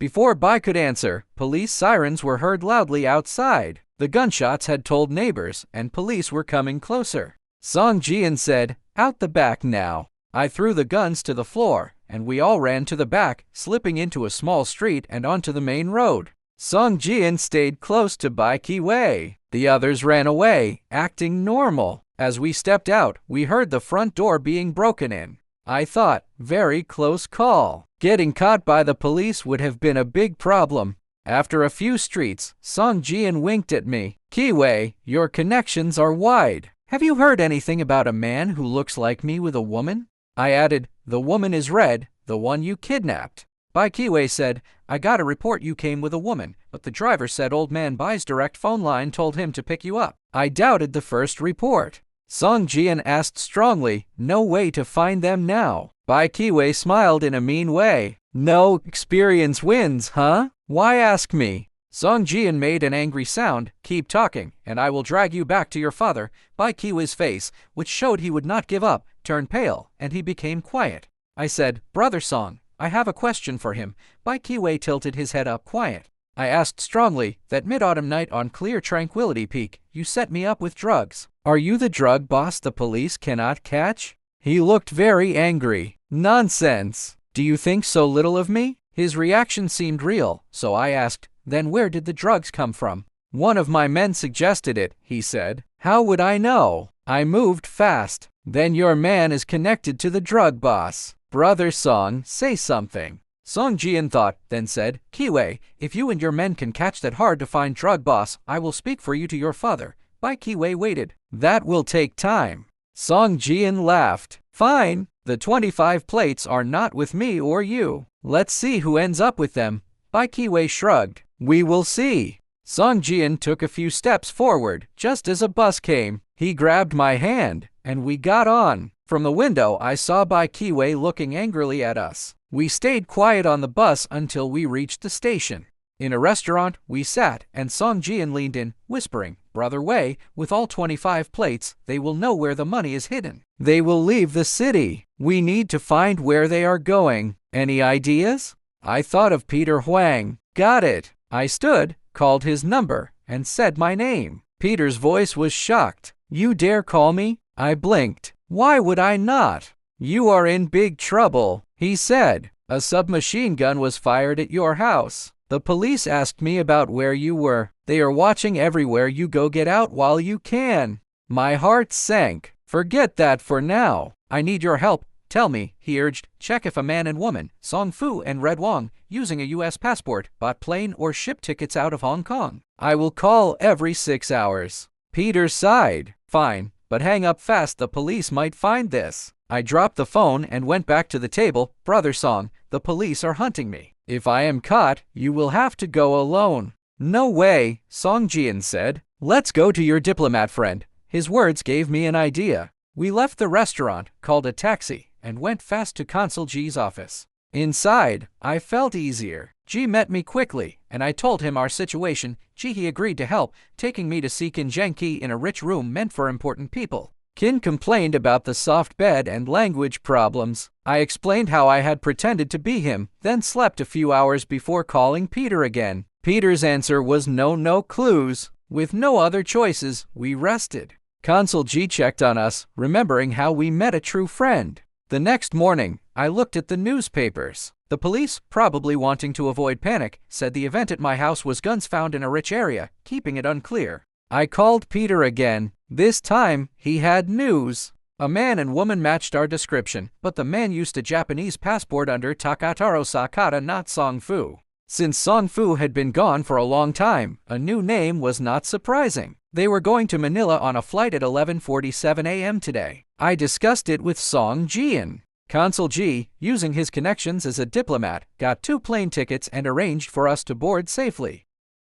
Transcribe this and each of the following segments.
Before Bai could answer, police sirens were heard loudly outside. The gunshots had told neighbors, and police were coming closer. Song Jian said, "Out the back now." I threw the guns to the floor, and we all ran to the back, slipping into a small street and onto the main road. Song Jian stayed close to Bai Kiwei. The others ran away, acting normal. As we stepped out, we heard the front door being broken in. I thought, very close call. Getting caught by the police would have been a big problem. After a few streets, Song Jian winked at me. "Kiwei, your connections are wide. Have you heard anything about a man who looks like me with a woman?" I added, "The woman is Red, the one you kidnapped." Bai Kiwei said, "I got a report you came with a woman, but the driver said old man Bai's direct phone line told him to pick you up." I doubted the first report. Song Jian asked strongly, "No way to find them now?" Bai Kiwei smiled in a mean way. "No experience wins, huh? Why ask me?" Song Jian made an angry sound. "Keep talking, and I will drag you back to your father." Bai Kiwei's face, which showed he would not give up, turned pale, and he became quiet. I said, "Brother Song, I have a question for him." Bai Kiwei tilted his head up quiet. I asked strongly, "That mid-autumn night on Clear Tranquility Peak, you set me up with drugs. Are you the drug boss the police cannot catch?" He looked very angry. "Nonsense! Do you think so little of me?" His reaction seemed real, so I asked, "Then where did the drugs come from?" "One of my men suggested it," he said. "How would I know? I moved fast." "Then your man is connected to the drug boss. Brother Song, say something." Song Jian thought, then said, "Kiwei, if you and your men can catch that hard-to-find drug boss, I will speak for you to your father." Bai Kiwei waited. "That will take time." Song Jian laughed. "Fine. The 25 plates are not with me or you. Let's see who ends up with them." Bai Kiwei shrugged. "We will see." Song Jian took a few steps forward, just as a bus came. He grabbed my hand, and we got on. From the window, I saw Bai Kiwei looking angrily at us. We stayed quiet on the bus until we reached the station. In a restaurant, we sat, and Song Jian leaned in, whispering, "Brother Wei, with all 25 plates, they will know where the money is hidden. They will leave the city. We need to find where they are going. Any ideas?" I thought of Peter Huang. "Got it." I stood, called his number, and said my name. Peter's voice was shocked. "You dare call me?" I blinked. "Why would I not?" "You are in big trouble," he said. "A submachine gun was fired at your house. The police asked me about where you were. They are watching everywhere you go. Get out while you can." My heart sank. "Forget that for now. I need your help. Tell me," he urged, "check if a man and woman, Song Fu and Red Wang, using a U.S. passport, bought plane or ship tickets out of Hong Kong. I will call every 6 hours." Peter sighed. "Fine, but hang up fast. The police might find this." I dropped the phone and went back to the table. "Brother Song, the police are hunting me. If I am caught, you will have to go alone." "No way," Song Jian said. "Let's go to your diplomat friend." His words gave me an idea. We left the restaurant, called a taxi, and went fast to Consul G's office. Inside, I felt easier. G met me quickly, and I told him our situation. He agreed to help, taking me to see Qin Zhengqi in a rich room meant for important people. Qin complained about the soft bed and language problems. I explained how I had pretended to be him, then slept a few hours before calling Peter again. Peter's answer was no clues. With no other choices, we rested. Consul G checked on us, remembering how we met a true friend. The next morning, I looked at the newspapers. The police, probably wanting to avoid panic, said the event at my house was guns found in a rich area, keeping it unclear. I called Peter again. This time, he had news. A man and woman matched our description, but the man used a Japanese passport under Takataro Sakata, not Song Fu. Since Song Fu had been gone for a long time, a new name was not surprising. They were going to Manila on a flight at 11:47 a.m. today. I discussed it with Song Jian. Consul G, using his connections as a diplomat, got 2 plane tickets and arranged for us to board safely.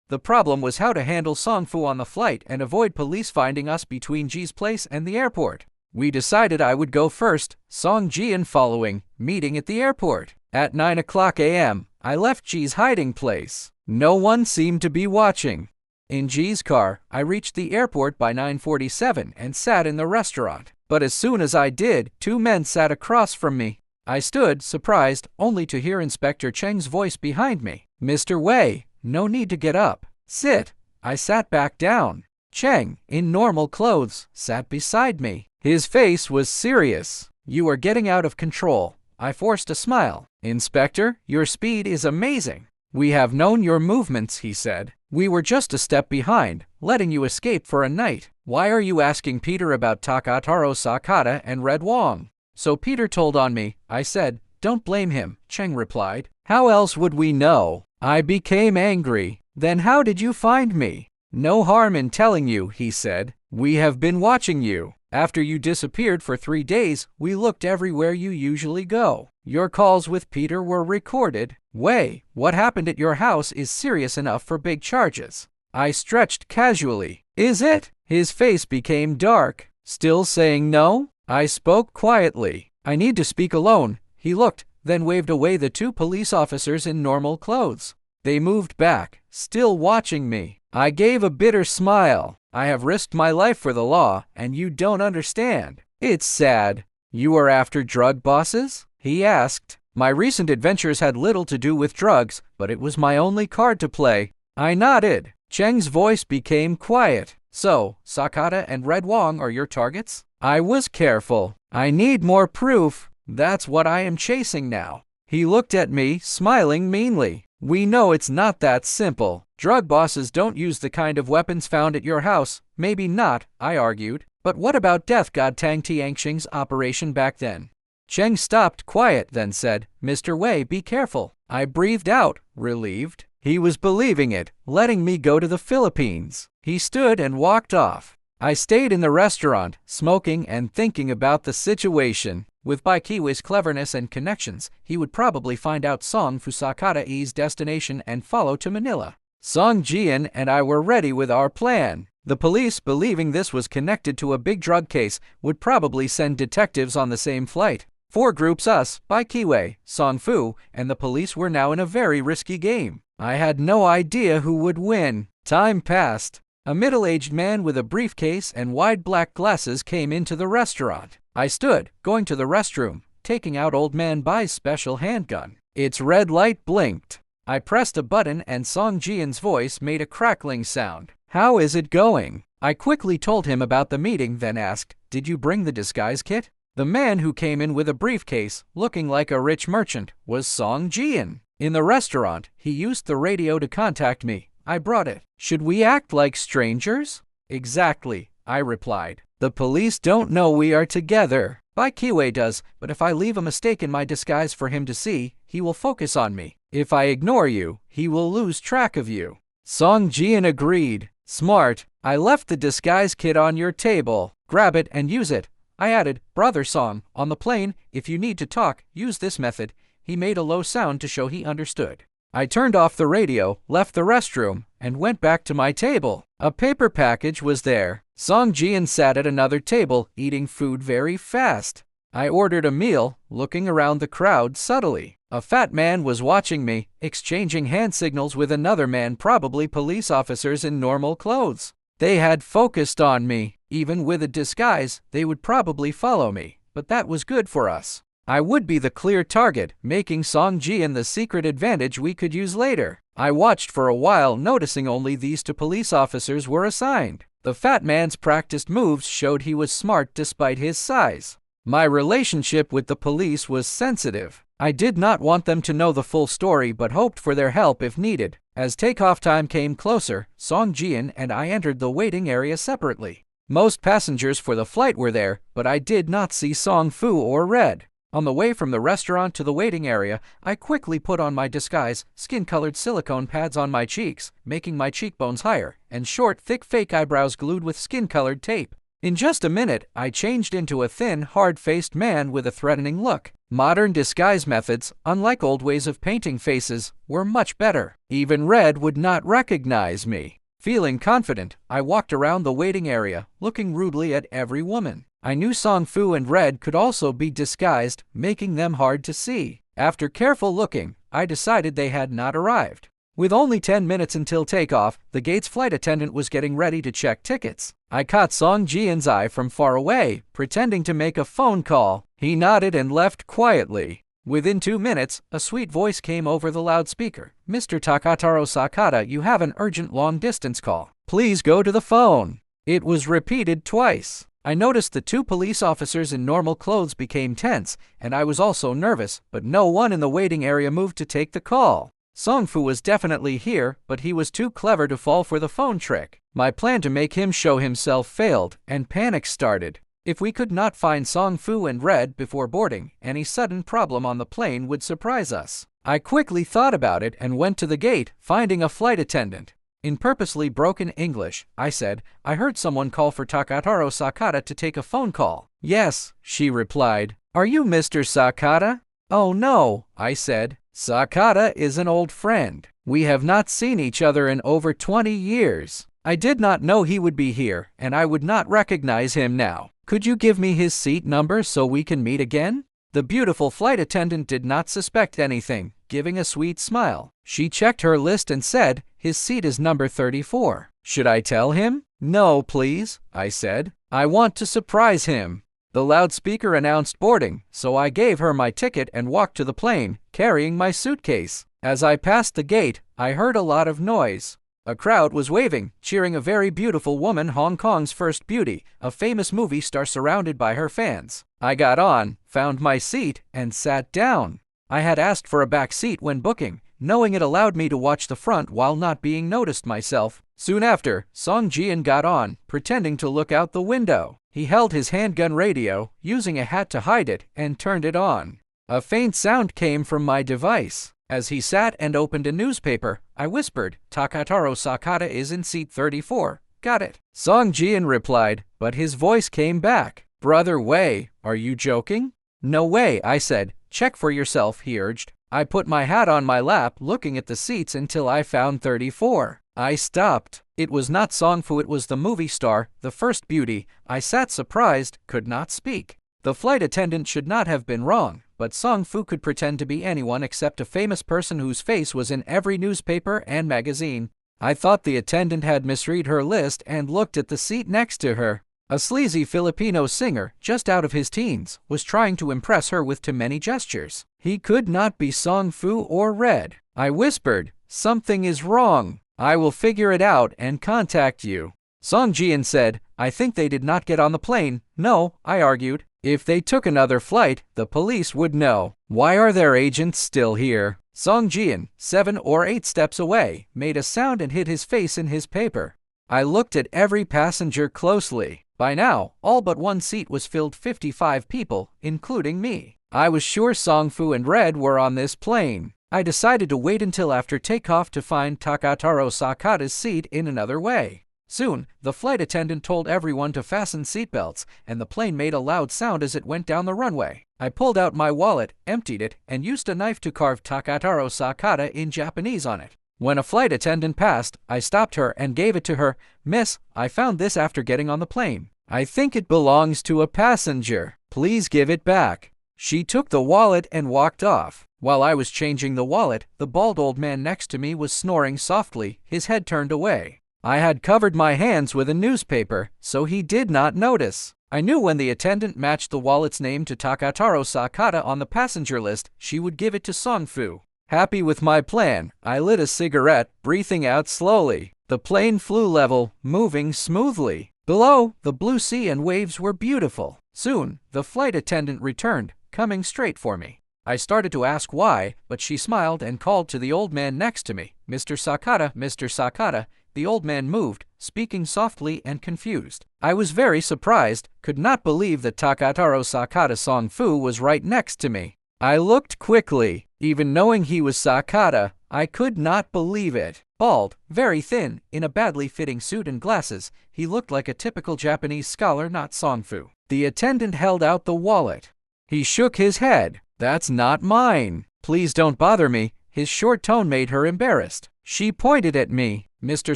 The problem was how to handle Song Fu on the flight and avoid police finding us between G's place and the airport. We decided I would go first, Song Jian following, meeting at the airport. At 9:00 a.m., I left G's hiding place. No one seemed to be watching. In G's car, I reached the airport by 9:47 and sat in the restaurant. But as soon as I did, 2 men sat across from me. I stood, surprised, only to hear Inspector Cheng's voice behind me. Mr. Wei, no need to get up. Sit. I sat back down. Cheng, in normal clothes, sat beside me. His face was serious. You are getting out of control. I forced a smile. Inspector, your speed is amazing. We have known your movements, he said. We were just a step behind, letting you escape for a night. Why are you asking Peter about Takataro Sakata and Red Wong? So Peter told on me, I said. Don't blame him, Cheng replied. How else would we know? I became angry. Then how did you find me? No harm in telling you, he said. We have been watching you. After you disappeared for 3 days, we looked everywhere you usually go. Your calls with Peter were recorded. Wei, what happened at your house is serious enough for big charges. I stretched casually. Is it? His face became dark. Still saying no? I spoke quietly. I need to speak alone. He looked, then waved away the 2 police officers in normal clothes. They moved back, still watching me. I gave a bitter smile. I have risked my life for the law, and you don't understand. It's sad. You are after drug bosses? He asked. My recent adventures had little to do with drugs, but it was my only card to play. I nodded. Cheng's voice became quiet. So, Sakata and Red Wong are your targets? I was careful. I need more proof. That's what I am chasing now. He looked at me, smiling meanly. We know it's not that simple. Drug bosses don't use the kind of weapons found at your house. Maybe not, I argued. But what about Death God Tang Tianxing's operation back then? Cheng stopped quiet, then said, Mr. Wei, be careful. I breathed out, relieved. He was believing it, letting me go to the Philippines. He stood and walked off. I stayed in the restaurant, smoking and thinking about the situation. With Baikiwe's cleverness and connections, he would probably find out Song Fusakata's destination and follow to Manila. Song Jian and I were ready with our plan. The police, believing this was connected to a big drug case, would probably send detectives on the same flight. 4 groups, us, Baikiwe, Song Fu, and the police were now in a very risky game. I had no idea who would win. Time passed. A middle-aged man with a briefcase and wide black glasses came into the restaurant. I stood, going to the restroom, taking out Old Man Bai's special handgun. Its red light blinked. I pressed a button and Song Jian's voice made a crackling sound. How is it going? I quickly told him about the meeting, then asked, Did you bring the disguise kit? The man who came in with a briefcase, looking like a rich merchant, was Song Jian. In the restaurant, he used the radio to contact me. I brought it. Should we act like strangers? Exactly, I replied. The police don't know we are together. Baikiwe does, but if I leave a mistake in my disguise for him to see, he will focus on me. If I ignore you, he will lose track of you. Song Jian agreed. Smart. I left the disguise kit on your table. Grab it and use it. I added, Brother Song, on the plane, if you need to talk, use this method. He made a low sound to show he understood. I turned off the radio, left the restroom, and went back to my table. A paper package was there. Song Jian sat at another table, eating food very fast. I ordered a meal, looking around the crowd subtly. A fat man was watching me, exchanging hand signals with another man, probably police officers in normal clothes. They had focused on me. Even with a disguise, they would probably follow me, but that was good for us. I would be the clear target, making Song Jian the secret advantage we could use later. I watched for a while, noticing only these 2 police officers were assigned. The fat man's practiced moves showed he was smart despite his size. My relationship with the police was sensitive. I did not want them to know the full story but hoped for their help if needed. As takeoff time came closer, Song Jian and I entered the waiting area separately. Most passengers for the flight were there, but I did not see Song Fu or Red. On the way from the restaurant to the waiting area, I quickly put on my disguise, skin-colored silicone pads on my cheeks, making my cheekbones higher, and short, thick fake eyebrows glued with skin-colored tape. In just a minute, I changed into a thin, hard-faced man with a threatening look. Modern disguise methods, unlike old ways of painting faces, were much better. Even Red would not recognize me. Feeling confident, I walked around the waiting area, looking rudely at every woman. I knew Song Fu and Red could also be disguised, making them hard to see. After careful looking, I decided they had not arrived. With only 10 minutes until takeoff, the gate's flight attendant was getting ready to check tickets. I caught Song Jian's eye from far away, pretending to make a phone call. He nodded and left quietly. Within 2 minutes, a sweet voice came over the loudspeaker. "Mr. Takataro Sakata, you have an urgent long-distance call. Please go to the phone." It was repeated twice. I noticed the 2 police officers in normal clothes became tense, and I was also nervous, but no one in the waiting area moved to take the call. Songfu was definitely here, but he was too clever to fall for the phone trick. My plan to make him show himself failed, and panic started. If we could not find Songfu and Red before boarding, any sudden problem on the plane would surprise us. I quickly thought about it and went to the gate, finding a flight attendant. In purposely broken English, I said, "I heard someone call for Takataro Sakata to take a phone call." "Yes," she replied. "Are you Mr. Sakata?" "Oh no," I said. "Sakata is an old friend. We have not seen each other in over 20 years. I did not know he would be here, and I would not recognize him now. Could you give me his seat number so we can meet again?" The beautiful flight attendant did not suspect anything, giving a sweet smile. She checked her list and said, "His seat is number 34. Should I tell him?" "No, please," I said. "I want to surprise him." The loudspeaker announced boarding, so I gave her my ticket and walked to the plane, carrying my suitcase. As I passed the gate, I heard a lot of noise. A crowd was waving, cheering a very beautiful woman, Hong Kong's first beauty, a famous movie star surrounded by her fans. I got on, found my seat, and sat down. I had asked for a back seat when booking, knowing it allowed me to watch the front while not being noticed myself. Soon after, Song Jian got on, pretending to look out the window. He held his handgun radio, using a hat to hide it, and turned it on. A faint sound came from my device. As he sat and opened a newspaper, I whispered, "Takataro Sakata is in seat 34. Got it?" Song Jian replied, but his voice came back. "Brother Wei, are you joking?" "No way," I said. "Check for yourself," he urged. I put my hat on my lap, looking at the seats until I found 34. I stopped. It was not Songfu, it was the movie star, the first beauty. I sat surprised, could not speak. The flight attendant should not have been wrong, but Songfu could pretend to be anyone except a famous person whose face was in every newspaper and magazine. I thought the attendant had misread her list and looked at the seat next to her. A sleazy Filipino singer, just out of his teens, was trying to impress her with too many gestures. He could not be Songfu or Red. I whispered, "Something is wrong. I will figure it out and contact you." Song Jian said, "I think they did not get on the plane." "No," I argued. "If they took another flight, the police would know. Why are their agents still here?" Song Jian, 7 or 8 steps away, made a sound and hid his face in his paper. I looked at every passenger closely. By now, all but one seat was filled, 55 people, including me. I was sure Songfu and Red were on this plane. I decided to wait until after takeoff to find Takataro Sakata's seat in another way. Soon, the flight attendant told everyone to fasten seatbelts, and the plane made a loud sound as it went down the runway. I pulled out my wallet, emptied it, and used a knife to carve Takataro Sakata in Japanese on it. When a flight attendant passed, I stopped her and gave it to her. "Miss, I found this after getting on the plane. I think it belongs to a passenger. Please give it back." She took the wallet and walked off. While I was changing the wallet, the bald old man next to me was snoring softly, his head turned away. I had covered my hands with a newspaper, so he did not notice. I knew when the attendant matched the wallet's name to Takataro Sakata on the passenger list, she would give it to Songfu. Happy with my plan, I lit a cigarette, breathing out slowly. The plane flew level, moving smoothly. Below, the blue sea and waves were beautiful. Soon, the flight attendant returned, coming straight for me. I started to ask why, but she smiled and called to the old man next to me. "Mr. Sakata, Mr. Sakata." The old man moved, speaking softly and confused. I was very surprised, could not believe that Takataro Sakata Songfu was right next to me. I looked quickly. Even knowing he was Sakata, I could not believe it. Bald, very thin, in a badly fitting suit and glasses, he looked like a typical Japanese scholar, not Songfu. The attendant held out the wallet. He shook his head. "That's not mine. Please don't bother me." His short tone made her embarrassed. She pointed at me. "Mr.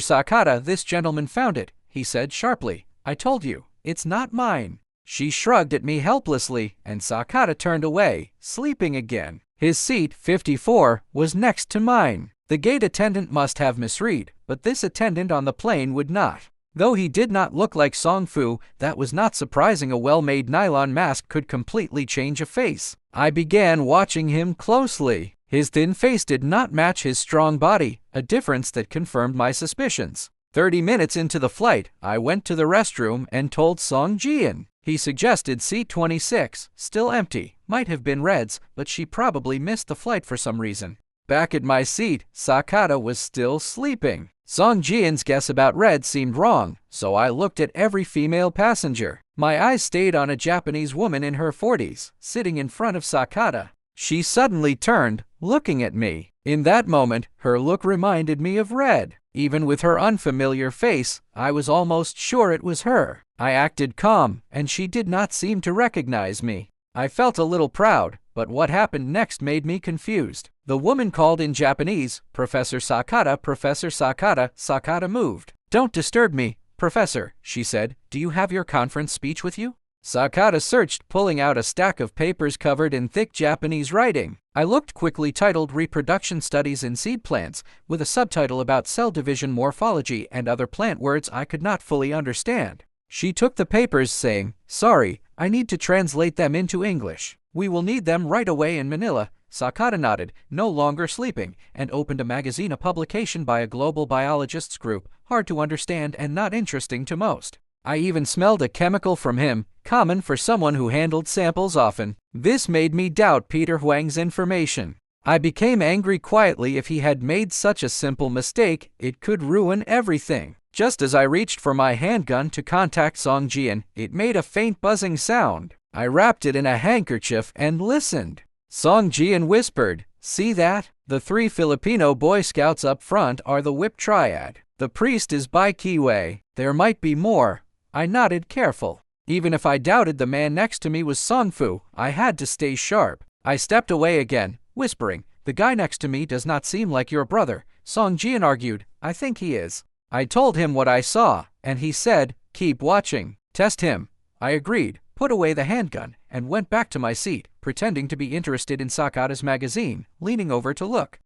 Sakata, this gentleman found it," he said sharply. "I told you, it's not mine." She shrugged at me helplessly, and Sakata turned away, sleeping again. His seat, 54, was next to mine. The gate attendant must have misread, but this attendant on the plane would not. Though he did not look like Song Fu, that was not surprising. A well-made nylon mask could completely change a face. I began watching him closely. His thin face did not match his strong body, a difference that confirmed my suspicions. 30 minutes into the flight, I went to the restroom and told Song Jian. He suggested seat 26, still empty. Might have been Red's, but she probably missed the flight for some reason. Back at my seat, Sakata was still sleeping. Song Jian's guess about Red seemed wrong, so I looked at every female passenger. My eyes stayed on a Japanese woman in her 40s, sitting in front of Sakata. She suddenly turned, looking at me. In that moment, her look reminded me of Red. Even with her unfamiliar face, I was almost sure it was her. I acted calm, and she did not seem to recognize me. I felt a little proud, but what happened next made me confused. The woman called in Japanese, "Professor Sakata, Professor Sakata." Sakata moved. "Don't disturb me, Professor," she said. "Do you have your conference speech with you?" Sakata searched, pulling out a stack of papers covered in thick Japanese writing. I looked quickly, titled "Reproduction Studies in Seed Plants," with a subtitle about cell division morphology and other plant words I could not fully understand. She took the papers, saying, "Sorry, I need to translate them into English. We will need them right away in Manila." Sakata nodded, no longer sleeping, and opened a magazine, a publication by a global biologists group, hard to understand and not interesting to most. I even smelled a chemical from him, common for someone who handled samples often. This made me doubt Peter Huang's information. I became angry quietly. If he had made such a simple mistake, it could ruin everything. Just as I reached for my handgun to contact Song Jian, it made a faint buzzing sound. I wrapped it in a handkerchief and listened. Song Jian whispered, "See that? The 3 Filipino Boy Scouts up front are the Whip Triad. The priest is Bai Kiwei. There might be more." I nodded, careful. Even if I doubted the man next to me was Song Fu, I had to stay sharp. I stepped away again, whispering, "The guy next to me does not seem like your brother." Song Jian argued, "I think he is." I told him what I saw, and he said, "Keep watching. Test him." I agreed, put away the handgun, and went back to my seat, pretending to be interested in Sakata's magazine, leaning over to look.